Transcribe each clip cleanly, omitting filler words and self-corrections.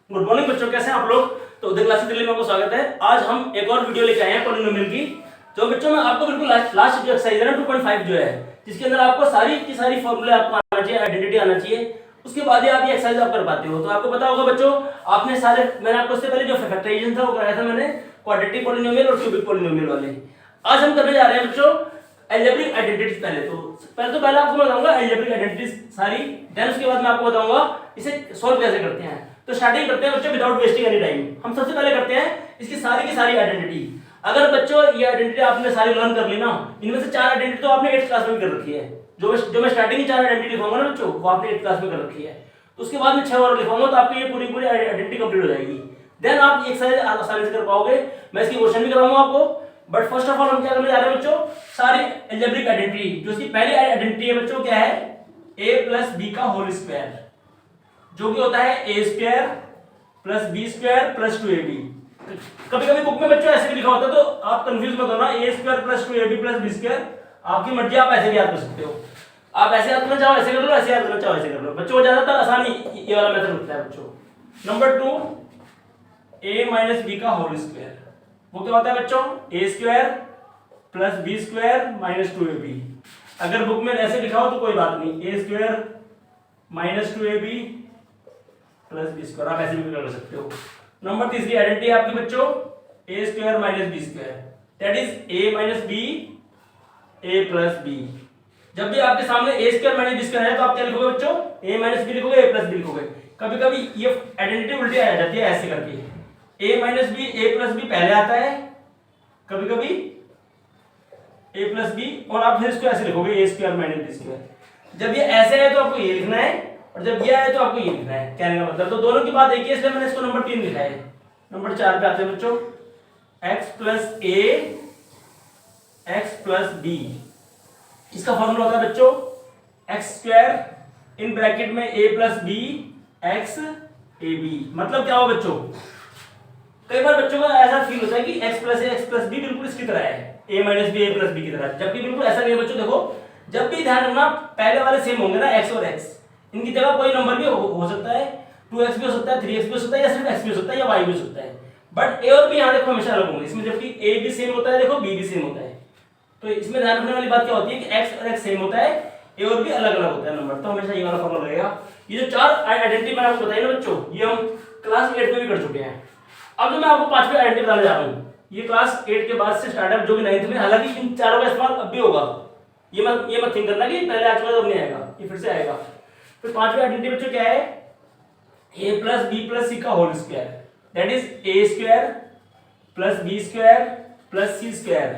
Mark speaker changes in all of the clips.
Speaker 1: Good morning बच्चों, कैसे हैं आप लोग। तो उदय क्लासेस दिल्ली में आपको स्वागत है। आज हम एक और वीडियो लेके आए हैं पॉलिनोमियल की। जो बच्चों में आपको बिल्कुल लास्ट जो एक्सरसाइज है ना 2.5 जो है, जिसके अंदर आपको सारी की सारी फॉर्मूले आपको आना चाहिए, आइडेंटिटी आना चाहिए, उसके बाद ही आप ये एक्सरसाइज आप कर पाते हो। तो आपको पता होगा बच्चों, आपने सारे मैंने आपको इससे पहले जो फैक्टराइजेशन था वो कराया था मैंने, क्वाड्रेटिक पॉलिनोमियल और क्यूबिक पॉलिनोमियल वाले। आज हम करने जा रहे हैं बच्चों अलजेब्रिक आइडेंटिटीज। पहले आपको बताऊंगा अलजेब्रिक आइडेंटिटीज सारी, देन उसके बाद मैं आपको बताऊंगा इसे सॉल्व कैसे करते हैं। तो स्टार्टिंग करते हैं बच्चों विदाउट वेस्टिंग एनी टाइम। हम सबसे पहले करते हैं इसकी सारी की सारी आइडेंटिटी। अगर बच्चों ये आइडेंटिटी आपने सारी लर्न कर ली ना, इनमें से 4 आइडेंटिटी तो आपने 8th क्लास में कर रखी है। जो मैं स्टार्टिंग की 4 आइडेंटिटी लिखवाऊंगा ना बच्चों, वो आपने 8th क्लास में कर रखी है। तो उसके बाद में 6 और लिखवाऊंगा तो आपकी ये पूरी आइडेंटिटी कंप्लीट हो जाएगी। देन आप एक्सरसाइज आसानी से कर पाओगे। मैं इसकी क्वेश्चन भी कराऊंगा आपको। बट फर्स्ट ऑफ ऑल हम क्या करने जा रहे हैं बच्चों, सारी अलजेब्रिक आइडेंटिटी। जो इसकी पहली आइडेंटिटी है बच्चों क्या है, a प्लस बी का होल स्क्वायर, जो कि होता है a square plus B square plus 2ab। कभी कभी बुक में बच्चों ऐसे भी लिखा होता है, तो आप कंफ्यूज मत होना। a square plus 2ab plus B square आपकी मर्जी, आप ऐसे भी याद कर सकते हो। आप ऐसे याद करना चाहो ऐसे कर लो, ऐसे याद करना चाहो ऐसे कर लो। बच्चों ज्यादातर आसानी ये वाला मेथड होता है बच्चों। नंबर 2 a माइनस बी का होल स्क्वायर, वो क्या होता है बच्चों, a square plus B square minus 2ab। अगर बुक में ऐसे लिखा हो तो कोई बात नहीं, a square minus 2ab plus B square, आप ऐसे भी कर सकते हो। नंबर तीसरी आइडेंटिटी आपकी बच्चों a square minus B square, that is a minus B a plus B. जब भी आपके सामने a square minus B square है तो आप क्या लिखोगे बच्चों, a माइनस बी लिखोगे, a प्लस बी लिखोगे। कभी कभी ये आइडेंटिटी उल्टी आ जाती है ऐसे करके, a minus B a plus B पहले आता है, कभी कभी a प्लस बी, और आप फिर इसको ऐसे लिखोगे a square minus B square. जब ये ऐसे है तो आपको ये लिखना है, और जब ये आए तो आपको ये लिखना है। कहने का मतलब तो दोनों की बात एक ही है, इसलिए मैंने इसको नंबर 3 लिखा है। नंबर 4 पे आते हैं बच्चों, x plus a x plus b। इसका फॉर्मूला होता है बच्चों x स्क्वायर इन ब्रैकेट में a plus B x a b। मतलब क्या हो बच्चों, कई बार बच्चों को ऐसा फील होता है कि x प्लस बी बिल्कुल इसकी तरह है, a minus B a plus B की तरह, जबकि बिल्कुल ऐसा नहीं है बच्चों। देखो जब भी ध्यान रखना, पहले वाले सेम होंगे ना x और x, इनकी जगह कोई नंबर भी हो सकता है, 2x भी हो सकता है, 3x भी हो सकता है, या सिर्फ x भी हो सकता है, या y भी हो सकता है। बट a और b यहाँ देखो हमेशा अलग होंगे इसमें, जबकि a भी सेम होता है, देखो b भी सेम होता है। तो इसमें ध्यान रखने वाली बात क्या होती है कि x और x सेम होता है, a और b अलग अलग होता है नंबर। तो हमेशा ये वाला फॉर्मूला रहेगा। ये जो 4 आइडेंटिटी मैंने आपको बताई ना बच्चों, ये हम क्लास 8 में भी कर चुके हैं। अब जो मैं आपको 5वीं आइडेंटिटी बताने जा रहा हूँ, ये क्लास 8 के बाद से स्टार्ट है, जो कि 9th में, हालांकि इन चारों का इस्तेमाल अब भी होगा। ये मत थिंक करना कि पहले आज के बाद अब नहीं आएगा, ये फिर से आएगा। फिर 5वीं आइडेंटिटी बच्चों क्या है, a plus B plus C का whole square, that is a square plus B square plus C square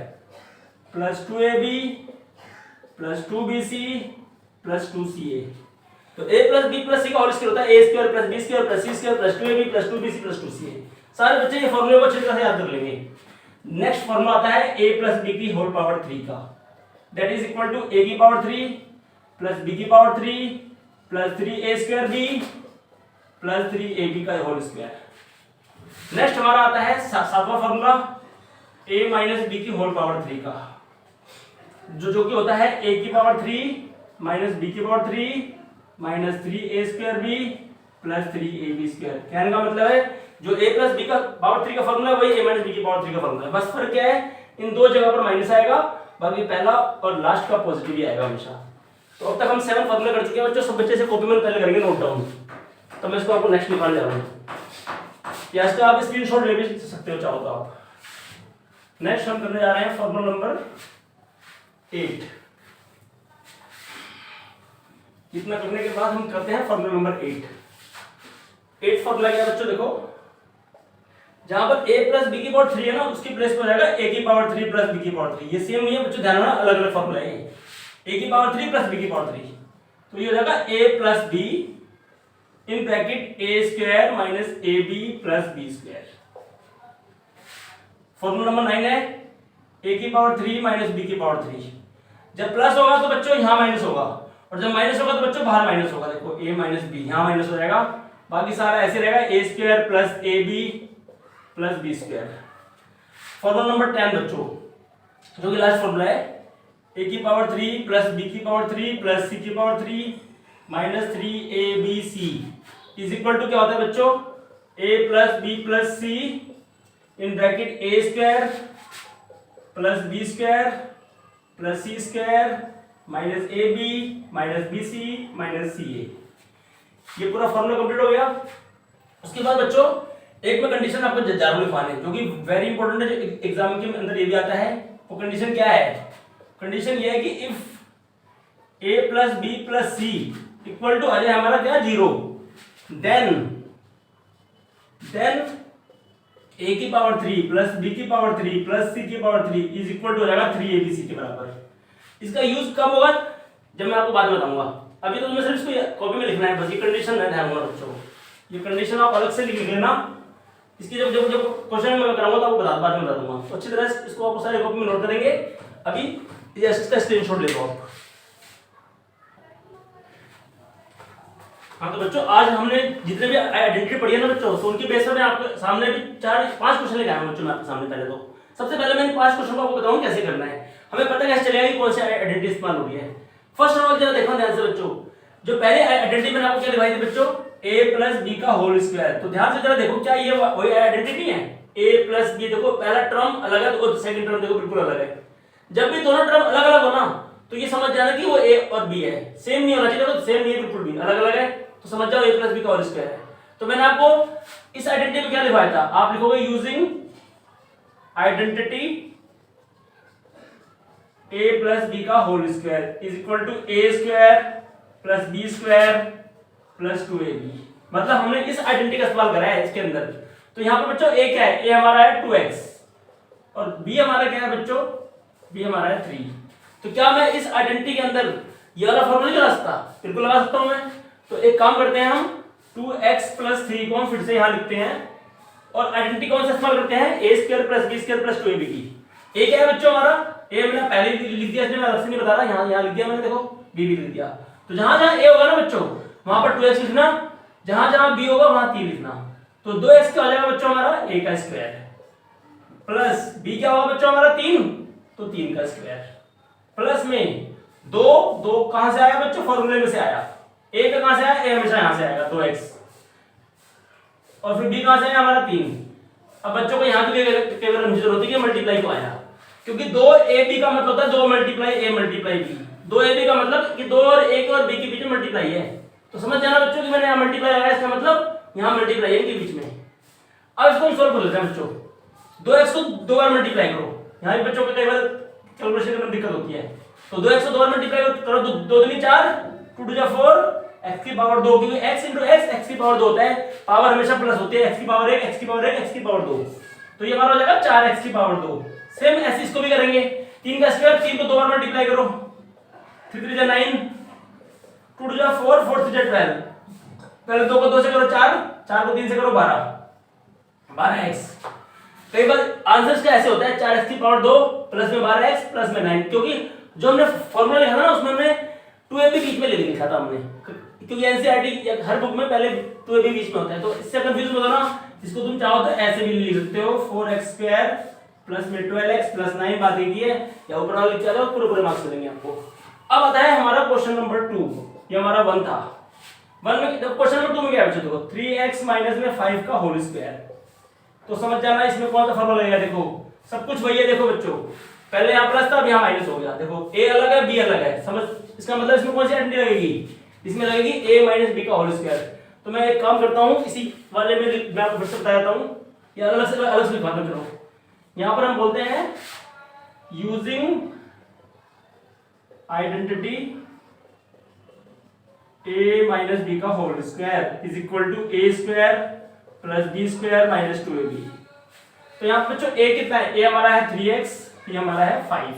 Speaker 1: plus 2ab plus 2bc plus 2ca। तो a plus B plus C का होल स्क्वायर होता है a square plus B square plus C square plus 2ab plus 2bc plus 2ca। सारे बच्चे ये फॉर्मूले को अच्छी तरह से याद कर लेंगे। नेक्स्ट फॉर्मूला आता है a प्लस बी की होल पावर 3 का, that is equal to a की पावर 3 प्लस b की power 3 plus 3a square b plus 3ab का होल स्क्वायर। नेक्स्ट हमारा आता है 7वां फॉर्मूला a माइनस बी की होल पावर 3 का, जो कि होता है a की पावर 3 माइनस b की power 3 minus 3a square b plus 3ab square. कहने का मतलब है जो a प्लस b का पावर 3 का फॉर्मूला है वही a माइनस b की पावर 3 का फॉर्मूला है। बस फर्क क्या है, इन दो जगह पर माइनस आएगा, बाकी पहला और लास्ट का पॉजिटिव ही आएगा हमेशा। तो अब तक हम 7 फॉर्मूले कर चुके हैं बच्चों। सब बच्चे से कॉपी में पहले करेंगे नोट डाउन। तो मैं इसको आपको नेक्स्ट निकालने जा रहा हूँ, या इसका आप स्क्रीनशॉट ले भी सकते हो चाहो तो आप। नेक्स्ट हम करने जा रहे हैं फॉर्मूला नंबर 8। इतना करने के बाद हम करते हैं फॉर्मूला नंबर 8 फॉर्मूला क्या बच्चों, देखो जहां पर a प्लस बी की पावर 3 है ना, उसकी प्लेस पे हो जाएगा a की पावर 3 प्लस b की पावर 3। ये सेम नहीं है बच्चों, ध्यान रखना, अलग अलग फॉर्मूला है। a की पावर 3 प्लस b की पावर 3, तो ये हो जाएगा a plus b in bracket a square minus ab plus b square. Formula number 9 है a की पावर 3 माइनस b की पावर 3। जब प्लस होगा तो बच्चों यहां माइनस होगा, और जब माइनस होगा तो बच्चों बाहर माइनस होगा। देखो a माइनस b यहां माइनस हो जाएगा, बाकी सारा ऐसे रहेगा a square plus ab plus b square. Formula number 10 बच्चों, जो कि लास्ट फॉर्मूला है, a की पावर 3 प्लस b की पावर 3 प्लस c की power 3 minus 3abc is equal to क्या होता है बच्चों, A plus B plus C in bracket A square plus B square plus C square minus A B minus B C minus C A. ये पूरा formula complete हो गया। उसके बाद बच्चों एक में कंडीशन आपको जरूर लिखवानी है जो कि वेरी इंपॉर्टेंट है, जो एग्जाम के अंदर ये भी आता है। वो कंडीशन क्या है? कंडीशन ये है कि if A plus B plus C equal to आ जाए हमारा क्या 0, देन ए की पावर 3 प्लस बी की पावर 3 प्लस सी की पावर 3 इज इक्वल टू हो जाएगा 3abc के बराबर। इसका यूज कब होगा जब मैं आपको बाद में बताऊंगा। अभी तो तुम्हें सिर्फ इसको कॉपी में लिखना है बस। ये कंडीशन है, ध्यान रखना बच्चों, ये कंडीशन आप अलग से लिख लेना। इसकी जब जब जब क्वेश्चन में कराऊंगा तो आपको बाद में बता दूंगा। तो अच्छी तरह से इसको आप सारे कॉपी में नोट करेंगे। अभी इसका स्क्रीनशॉट ले लो आप। हाँ तो बच्चों आज हमने जितने भी आइडेंटिटी पढ़ी है ना बच्चों, तो उनकी बेस पर मैं आपके सामने भी 4-5 क्वेश्चन लेके आया हूं बच्चों। मैं आपके सामने पहले तो सबसे पहले मैं इन 5 क्वेश्चन को आपको बताऊं कैसे करना है। हमें पता कैसे चलेगा कि कौन सी आइडेंटिटी इस्तेमाल हो रही है। फर्स्ट ऑफ ऑल जरा देखो ध्यान से बच्चों, जो पहले आइडेंटिटी मैंने आपको क्या लिखाई थी बच्चों, a प्लस बी का होल स्क्वायर। तो ध्यान से जरा देखो क्या ये वही आइडेंटिटी है? a प्लस बी, देखो पहला टर्म अलग है तो सेकंड टर्म देखो बिल्कुल अलग है। जब भी दोनों टर्म अलग अलग हो ना तो ये समझ जाना कि वो a और b है, सेम नहीं होना चाहिए। तो सेम नहीं है बिल्कुल भी, अलग अलग है तो समझ जाओ a प्लस बी का होल स्क्वायर है। तो मैंने आपको इस आइडेंटिटी में क्या लिखवाया था, आप लिखोगे using identity a plus B का whole square is equal to a square plus B square plus 2ab। मतलब हमने इस आइडेंटिटी का इस्तेमाल करा है इसके अंदर। तो यहां पर बच्चों a क्या है? a हमारा है 2x और b हमारा क्या है बच्चों? b हमारा है 3। तो क्या मैं इस आइडेंटिटी के अंदर ये वाला फॉर्मूला नहीं लगा सकता? बिल्कुल लगा सकता हूं मैं। तो एक काम करते हैं हम 2x प्लस 3 को फिर से यहां लिखते हैं और आइडेंटिटी कौन सा इस्तेमाल करते हैं? a square plus b square plus 2ab की। a क्या है बच्चों हमारा? a मैंने पहले ही लिख दिया, इसमें मैं अलग से नहीं बता रहा, यहां लिख दिया मैंने, देखो b भी लिख दिया। तो जहां जहां a होगा ना बच्चों वहां पर 2x लिखना, जहां जहां b होगा वहां 3 लिखना। तो 2x क्या हो जाएगा बच्चों हमारा? a का स्क्वायर प्लस b क्या होगा बच्चों हमारा? 3, तो 3 का स्क्वायर प्लस में 2 कहां से आया बच्चों? फॉर्मूले में से आया। a का कहां से आया? a हमेशा यहां से आएगा 2x और फिर b कहां से आया हमारा? 3। अब बच्चों को यहां पे केवल मुझे जरूरत है कि मल्टीप्लाई को आया, क्योंकि 2ab का मतलब होता है 2 multiply a multiply b। 2ab का मतलब कि 2 और a और b के बीच में मल्टीप्लाई है। तो समझ जाना बच्चों कि मैंने यहां मल्टीप्लाई लगाया, इसका मतलब यहां मल्टीप्लाई है इनके बीच में। अब इसको हम सॉल्व कर लेते हैं बच्चों। 2x को 2 बार मल्टीप्लाई करो, यहां भी बच्चों को कई बार कैलकुलेशन करने में दिक्कत होती है। तो 2x को 2 बार मल्टीप्लाई करो, 2 दूनी 4, 2 टू 4, x की पावर 2, क्योंकि x into x की पावर 2 होता है, पावर हमेशा प्लस होती है, x की पावर 1 x की पावर 1 x की पावर 2। तो ये हमारा हो जाएगा 4x की पावर 2। सेम ऐसे इसको भी करेंगे, 3 का स्क्वायर, 3 को 2 बार मल्टीप्लाई करो, 3 3 9, 2 टू 4, 4 3 12। पहले 2 को 2 से करो 4, 4 को 3 से करो 12x। कई बार आंसर्स का ऐसे होता है 4x की पावर 2 प्लस में 12x प्लस में 9, क्योंकि जो हमने फॉर्मूला लिखा था ना उसमें हमने 2ab बीच में ले लिखा था हमने, क्योंकि एनसीईआरटी हर बुक में पहले 2ab बीच में होता है। तो इससे कंफ्यूज मत होना, इसको तुम चाहो तो ऐसे भी लिख सकते हो 4x स्क्वायर प्लस में 12x प्लस 9 बात एक ही है, या ऊपर वाला लिख जाओ, पूरे मार्क्स मिलेंगे आपको। अब आता है हमारा क्वेश्चन नंबर 2, ये हमारा 1 था। 1 में क्वेश्चन नंबर 2 में क्या है बच्चों? देखो 3x माइनस में 5 का होल स्क्वायर। तो समझ जाना इसमें कौन सा फॉर्मूला लगेगा। देखो सब कुछ वही है, देखो बच्चों पहले यहाँ प्लस था अब यहाँ माइनस हो गया। देखो a अलग है b अलग है, समझ, इसका मतलब इसमें कौन सी आइडेंटिटी लगेगी? इसमें लगेगी a माइनस b का होल स्क्वायर। तो मैं एक काम करता हूँ, इसी वाले में मैं आपको फिर से बता देता हूँ, या अलग से लिखवाता हूँ। चलो यहाँ पर हम बोलते हैं using identity a minus b का whole square is equal to a square plus b square minus 2ab। तो यहाँ पर बच्चों a कितना है? a हमारा है 3x, ये हमारा है 5।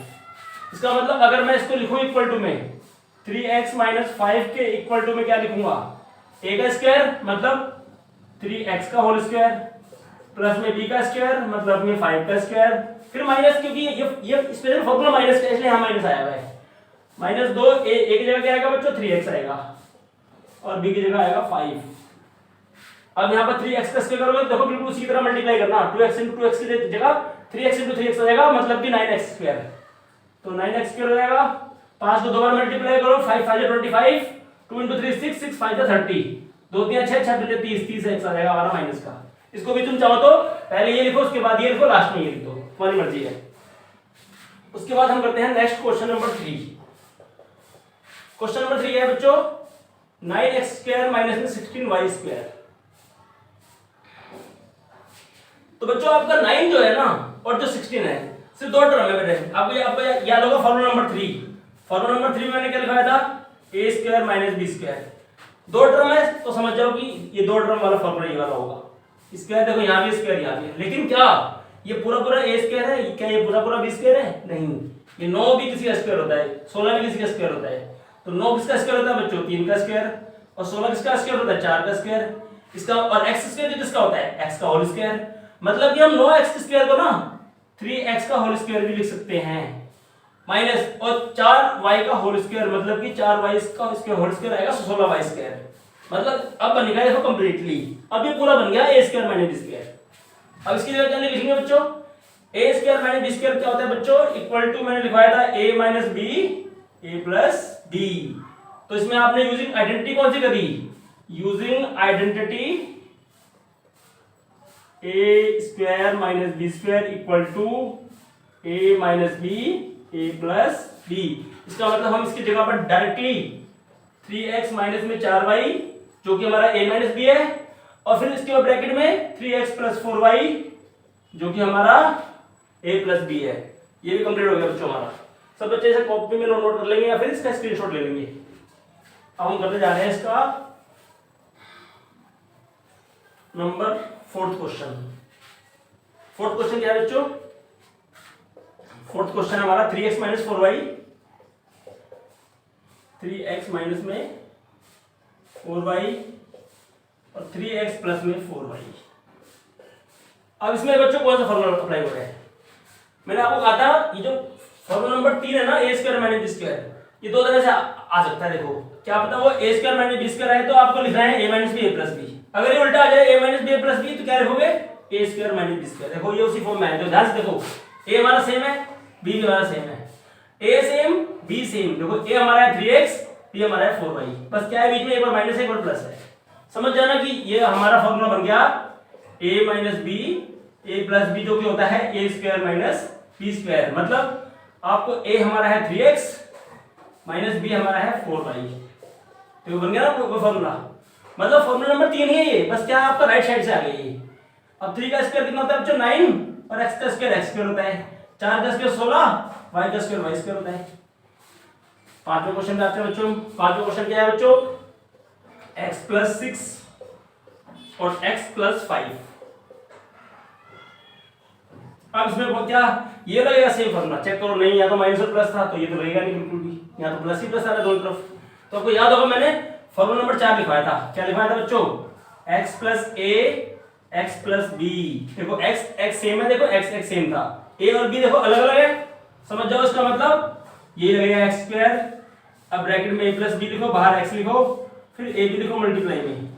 Speaker 1: इसका मतलब अगर मैं इसको लिखूं इक्वल टू में 3x माइनस 5 के इक्वल टू में क्या लिखूंगा? a का स्क्वायर मतलब 3x का होल स्क्वायर प्लस में b का स्क्वायर मतलब में 5 का स्क्वायर, फिर माइनस, क्योंकि ये स्पेशल फॉर्मूला माइनस का इसलिए यहां माइनस आया हुआ है। -2 a की जगह क्या आएगा बच्चों? 3x आएगा और b की जगह आएगा 5। अब यहाँ पर 3x का स्क्वायर करोगे, देखो बिल्कुल उसी की तरह मल्टीप्लाई करना, 2x into 2x की जगह 3x into 3x हो जाएगा, मतलब कि 9x स्क्वायर। तो 9x स्क्वायर हो जाएगा, 5 को 2 बार मल्टीप्लाई करो, 5 5 25, 2 into 3 6, 6 5 30, 2 3 6 6 दूनी 30, 30 x आ जाएगा हमारा माइनस का। इसको भी तुम चाहो तो पहले ये लिखो, उसके बाद ये लिखो, लास्ट में ये लिख दो, तुम्हारी मर्जी है। उसके बाद हम करते हैं next question number 3। Question number 3 है बच्चों 9x² माइनस में 16y²। तो बच्चों आपका 9 जो है ना और जो 16 है सिर्फ दो टर्म है बेटे। आपको याद होगा फॉर्मूला नंबर 3। फॉर्मूला नंबर 3 में मैंने क्या लिखाया था, a² माइनस b²। दो टर्म है तो समझ जाओ कि ये दो टर्म वाला फॉर्मूला ये वाला होगा। स्क्वायर देखो यहाँ भी स्क्वायर यहाँ भी है, लेकिन क्या ये पूरा पूरा a² है, क्या ये पूरा पूरा b² है? नहीं, ये 9 भी किसी का स्क्वायर होता है, 16 भी किसी का स्क्वायर होता है। तो 9 किसका स्क्वायर होता है बच्चों? 3 का स्क्वायर। और 16 किसका स्क्वायर होता है? 4 का स्क्वायर। इसका और x² किसका होता है? x का होल स्क्वायर। मतलब कि हम 9x स्क्वायर को ना 3x का होल स्क्वायर भी लिख सकते हैं, माइनस और 4y का होल स्क्वायर, मतलब कि 4y का स्क्वायर होल स्क्वायर आएगा 16y²। मतलब अब बन गया देखो कंप्लीटली, अब ये पूरा बन गया a² माइनस b²। अब इसकी जगह क्या लिखेंगे बच्चों? a² माइनस b² क्या होता है बच्चों? इक्वल टू मैंने लिखवाया था a minus b a plus b। तो इसमें आपने यूजिंग आइडेंटिटी कौन सी करी? Using identity a² minus b² equal to a minus b a plus b। इसका मतलब हम इसकी जगह पर डायरेक्टली 3x माइनस में 4y जो कि हमारा a माइनस b है, और फिर इसके ब्रैकेट में 3x प्लस 4y जो कि हमारा a प्लस b है। ये भी कंप्लीट हो गया बच्चों हमारा। सब बच्चे इसे कॉपी में नोट कर लेंगे या फिर इसका स्क्रीनशॉट ले लेंगे। अब हम करने जा रहे हैं इसका number 4th question. 4th question क्या है बच्चों? 4th क्वेश्चन हमारा 3x minus 4y, 3x minus में 4y और 3x प्लस में 4y। अब इसमें बच्चों कौन सा फॉर्मूला अप्लाई हो रहा है? मैंने आपको कहा था ये जो फॉर्मूला नंबर 3 है ना a² माइनस b², ये दो तरह से आ सकता है। देखो क्या पता वो a² माइनस b² है तो आपको लिखना है a minus b a plus b। अगर ये उल्टा आ जाए a minus b a plus b तो क्या लिखोगे? a² minus b²। देखो ये उसी फॉर्म में है, तो ध्यान से देखो a हमारा सेम है, b भी हमारा सेम है, a सेम b सेम। देखो a हमारा है 3x, b हमारा है 4y, बस क्या है बीच में एक बार माइनस है एक बार प्लस है। समझ जाना कि ये हमारा फॉर्मूला बन गया a minus b a plus b जो कि होता है a² माइनस b²। मतलब आपको a हमारा है 3x माइनस b हमारा है 4y, तो बन गया ना वो फॉर्मूला। मतलब फॉर्मूला नंबर 3 है ये, बस क्या आपका राइट साइड से आ गया ये। अब 3 का स्क्वायर कितना होता है बच्चों? 9, और x का स्क्वायर x² होता है, 4 का स्क्वायर 16, y का स्क्वायर y² होता है। पांचवें क्वेश्चन पे आते हैं बच्चों। पांचवें क्वेश्चन क्या है बच्चों? x प्लस 6 और x प्लस 5। अब इसमें वो क्या ये लगेगा सेम फॉर्मूला, चेक करो। नहीं, या तो माइनस और प्लस था तो ये तो लगेगा नहीं बिल्कुल भी, यहाँ तो प्लस ही प्लस आ रहा है दोनों तरफ। तो आपको याद होगा मैंने फॉर्मूला नंबर 4 लिखवाया था। क्या लिखवाया था बच्चों? x plus a x plus b। देखो x सेम है, देखो x सेम था, a और b देखो अलग अलग है। समझ जाओ इसका मतलब ये लगेगा x²। अब ब्रैकेट में a प्लस b लिखो, बाहर x लिखो, फिर a b लिखो मल्टीप्लाई में।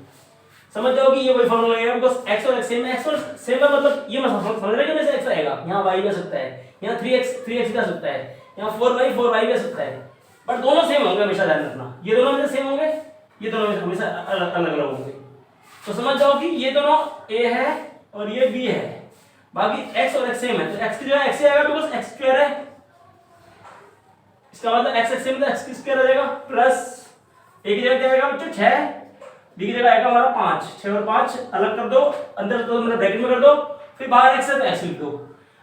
Speaker 1: समझ जाओ कि ये वही फॉर्मूला लगेगा, बिकॉज़ x और x सेम है। x और सेम है मतलब ये मत समझ रहे कि में से x आएगा, यहाँ y भी आ सकता है, यहाँ 3x भी आ सकता है, यहाँ 4y भी आ सकता है, बट दोनों सेम होंगे। हमेशा ध्यान रखना, ये दोनों में सेम होंगे, ये दोनों में हमेशा अलग अलग होंगे। तो समझ जाओ कि ये दोनों a है और ये b है, बाकी x और x सेम है, तो x की जगह x ही आएगा बिकॉज़ x² है। इसका मतलब x सेम तो x की स्क्वायर आ जाएगा, प्लस a की जगह क्या आएगा बच्चों? 6, b की जगह आएगा हमारा 5। 6 और 5 अलग कर दो, अंदर तो मतलब ब्रैकेट में कर दो, फिर बाहर x है तो x लिख दो।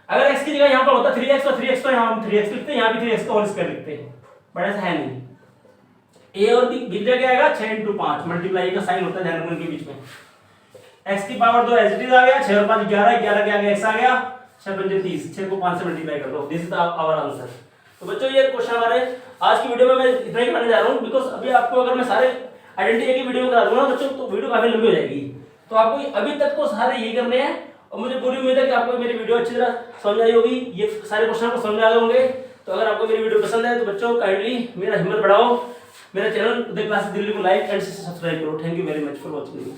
Speaker 1: अगर x की जगह यहाँ पर होता 3x तो 3x तो यहाँ हम 3x लिखते हैं, यहाँ भी 3x का होल स्क्वायर लिखते हैं, बट ऐसा है नहीं। a और b की जगह आएगा 6 × 5, मल्टीप्लाई का साइन होता है ध्यान रखने के बीच में। x की पावर 2 एज इट इज आ गया, 6 और 5 11, 11 के आगे x आ गया, 6 × 5 30, 6 को 5 से मल्टीप्लाई कर दो। This is our answer. तो बच्चों ये क्वेश्चन हमारे आज की वीडियो में मैं इतना ही करने जा रहा हूँ, बिकॉज अभी आपको अगर मैं सारे आइडेंटिटी एक ही वीडियो में करा दूंगा बच्चों तो वीडियो काफी लंबी हो जाएगी। तो आपको अभी तक तो सारे यही करने हैं, और मुझे पूरी उम्मीद है कि आपको मेरी वीडियो अच्छी तरह समझ आई होगी, ये सारे क्वेश्चन आपको समझ आ गए होंगे। तो अगर आपको मेरी वीडियो पसंद है तो बच्चों काइंडली मेरा हिम्मत बढ़ाओ, मेरा चैनल उदय क्लासेस दिल्ली को लाइक एंड सब्सक्राइब करो। Thank you very much for watching.